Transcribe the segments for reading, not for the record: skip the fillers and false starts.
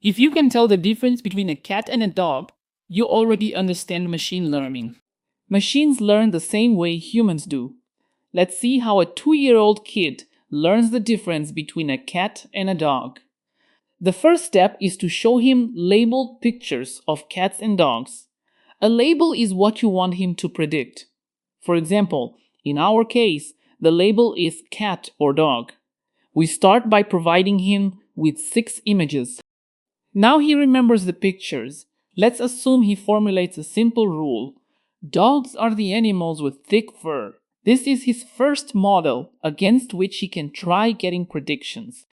If you can tell the difference between a cat and a dog, you already understand machine learning. Machines learn the same way humans do. Let's see how a 2-year-old kid learns the difference between a cat and a dog. The first step is to show him labeled pictures of cats and dogs. A label is what you want him to predict. For example, in our case, the label is cat or dog. We start by providing him with 6 images. Now he remembers the pictures. Let's assume he formulates a simple rule. Dogs are the animals with thick fur. This is his first model against which he can try getting predictions.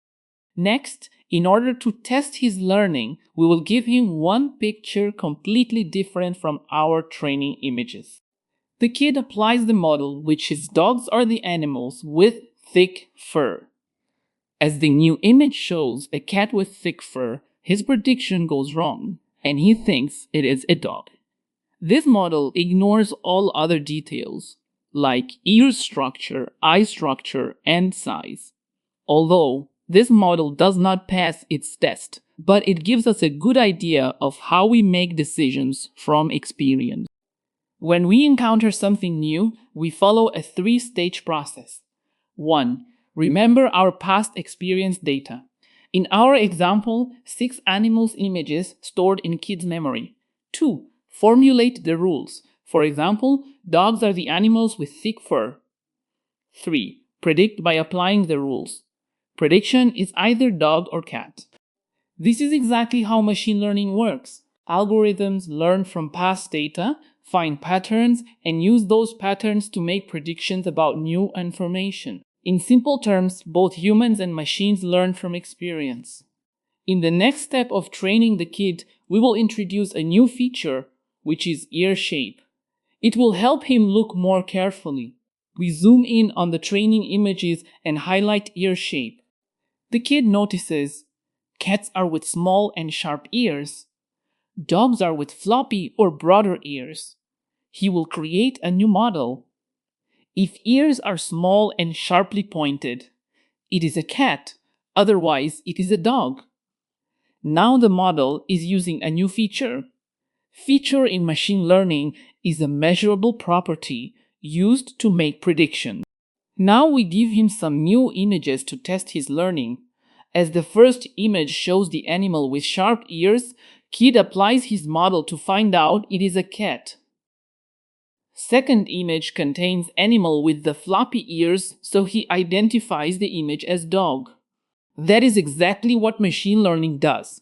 Next, in order to test his learning, we will give him one picture completely different from our training images. The kid applies the model, which is dogs are the animals with thick fur. As the new image shows a cat with thick fur, his prediction goes wrong, and he thinks it is a dog. This model ignores all other details, like ear structure, eye structure, and size. Although this model does not pass its test, but it gives us a good idea of how we make decisions from experience. When we encounter something new, we follow a 3-stage process. 1. Remember our past experience data. In our example, 6 animals images stored in kid's memory. 2. Formulate the rules. For example, dogs are the animals with thick fur. 3. Predict by applying the rules. Prediction is either dog or cat. This is exactly how machine learning works. Algorithms learn from past data, find patterns, and use those patterns to make predictions about new information. In simple terms, both humans and machines learn from experience. In the next step of training the kid, we will introduce a new feature, which is ear shape. It will help him look more carefully. We zoom in on the training images and highlight ear shape. The kid notices cats are with small and sharp ears. Dogs are with floppy or broader ears. He will create a new model. If ears are small and sharply pointed, it is a cat, otherwise it is a dog. Now the model is using a new feature. Feature in machine learning is a measurable property used to make predictions. Now we give him some new images to test his learning. As the first image shows the animal with sharp ears, kid applies his model to find out it is a cat. Second image contains animal with the floppy ears, so he identifies the image as dog. That is exactly what machine learning does.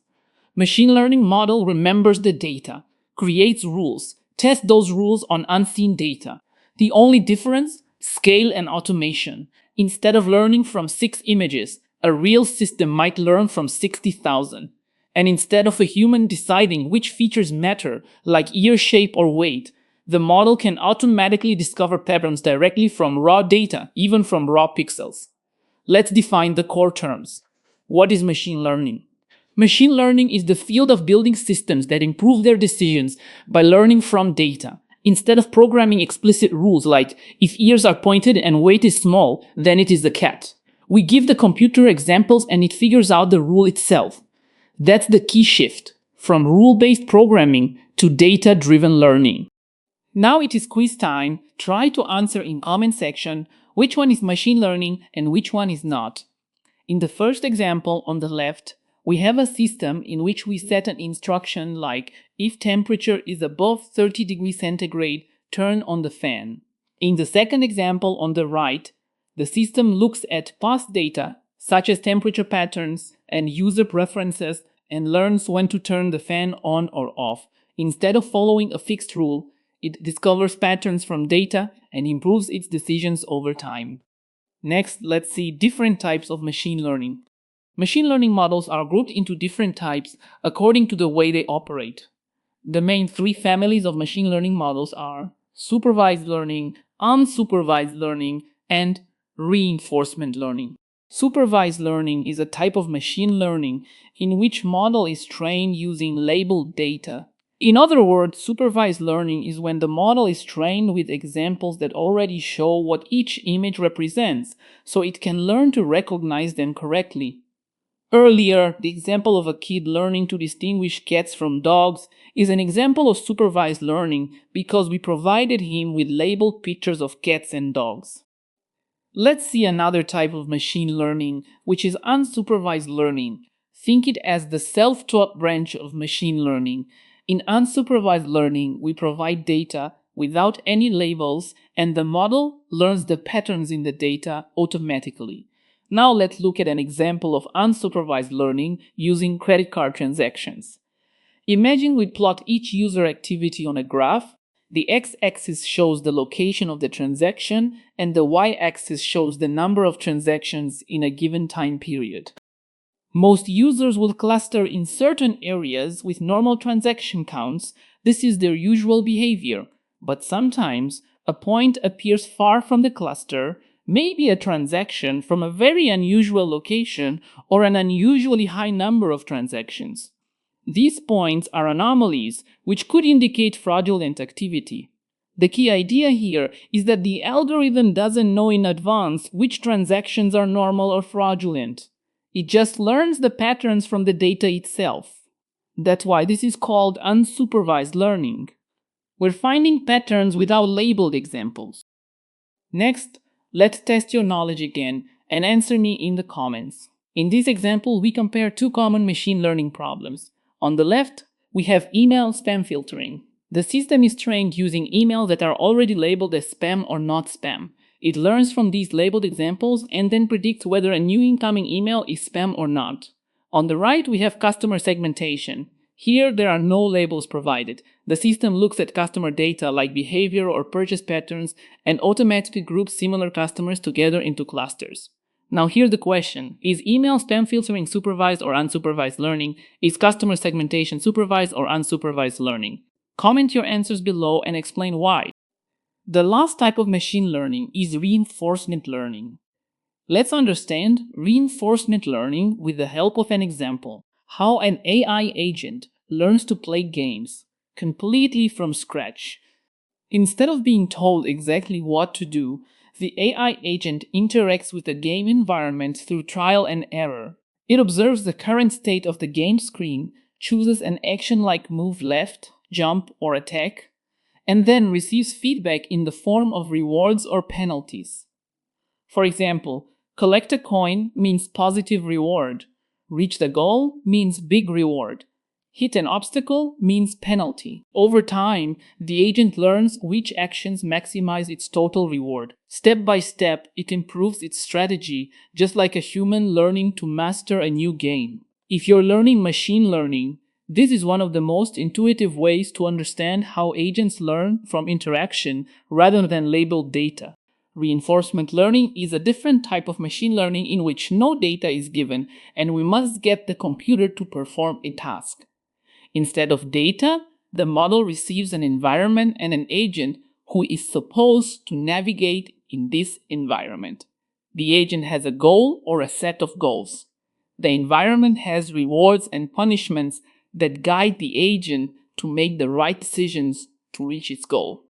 Machine learning model remembers the data, creates rules, tests those rules on unseen data. The only difference? Scale and automation. Instead of learning from 6 images, a real system might learn from 60,000. And instead of a human deciding which features matter, like ear shape or weight, the model can automatically discover patterns directly from raw data, even from raw pixels. Let's define the core terms. What is machine learning? Machine learning is the field of building systems that improve their decisions by learning from data. Instead of programming explicit rules like, if ears are pointed and weight is small, then it is a cat. We give the computer examples and it figures out the rule itself. That's the key shift, from rule-based programming to data-driven learning. Now it is quiz time. Try to answer in comment section which one is machine learning and which one is not. In the first example on the left, we have a system in which we set an instruction like, if temperature is above 30 degrees centigrade, turn on the fan. In the second example on the right, the system looks at past data, such as temperature patterns and user preferences, and learns when to turn the fan on or off. Instead of following a fixed rule, it discovers patterns from data and improves its decisions over time. Next, let's see different types of machine learning. Machine learning models are grouped into different types according to the way they operate. The main 3 families of machine learning models are supervised learning, unsupervised learning, and reinforcement learning. Supervised learning is a type of machine learning in which model is trained using labeled data. In other words, supervised learning is when the model is trained with examples that already show what each image represents, so it can learn to recognize them correctly. Earlier, the example of a kid learning to distinguish cats from dogs is an example of supervised learning because we provided him with labeled pictures of cats and dogs. Let's see another type of machine learning, which is unsupervised learning. Think it as the self-taught branch of machine learning. In unsupervised learning, we provide data without any labels, and the model learns the patterns in the data automatically. Now let's look at an example of unsupervised learning using credit card transactions. Imagine we plot each user activity on a graph. The x-axis shows the location of the transaction, and the y-axis shows the number of transactions in a given time period. Most users will cluster in certain areas with normal transaction counts. This is their usual behavior. But sometimes, a point appears far from the cluster, maybe a transaction from a very unusual location or an unusually high number of transactions. These points are anomalies, which could indicate fraudulent activity. The key idea here is that the algorithm doesn't know in advance which transactions are normal or fraudulent. It just learns the patterns from the data itself. That's why this is called unsupervised learning. We're finding patterns without labeled examples. Next, let's test your knowledge again and answer me in the comments. In this example, we compare two common machine learning problems. On the left, we have email spam filtering. The system is trained using emails that are already labeled as spam or not spam. It learns from these labeled examples and then predicts whether a new incoming email is spam or not. On the right, we have customer segmentation. Here, there are no labels provided. The system looks at customer data like behavior or purchase patterns and automatically groups similar customers together into clusters. Now here's the question. Is email spam filtering supervised or unsupervised learning? Is customer segmentation supervised or unsupervised learning? Comment your answers below and explain why. The last type of machine learning is reinforcement learning. Let's understand reinforcement learning with the help of an example. How an AI agent learns to play games completely from scratch. Instead of being told exactly what to do, the AI agent interacts with the game environment through trial and error. It observes the current state of the game screen, chooses an action like move left, jump, or attack, and then receives feedback in the form of rewards or penalties. For example, collect a coin means positive reward. Reach the goal means big reward. Hit an obstacle means penalty. Over time, the agent learns which actions maximize its total reward. Step by step, it improves its strategy, just like a human learning to master a new game. If you're learning machine learning, this is one of the most intuitive ways to understand how agents learn from interaction rather than labeled data. Reinforcement learning is a different type of machine learning in which no data is given and we must get the computer to perform a task. Instead of data, the model receives an environment and an agent who is supposed to navigate in this environment. The agent has a goal or a set of goals. The environment has rewards and punishments that guide the agent to make the right decisions to reach its goal.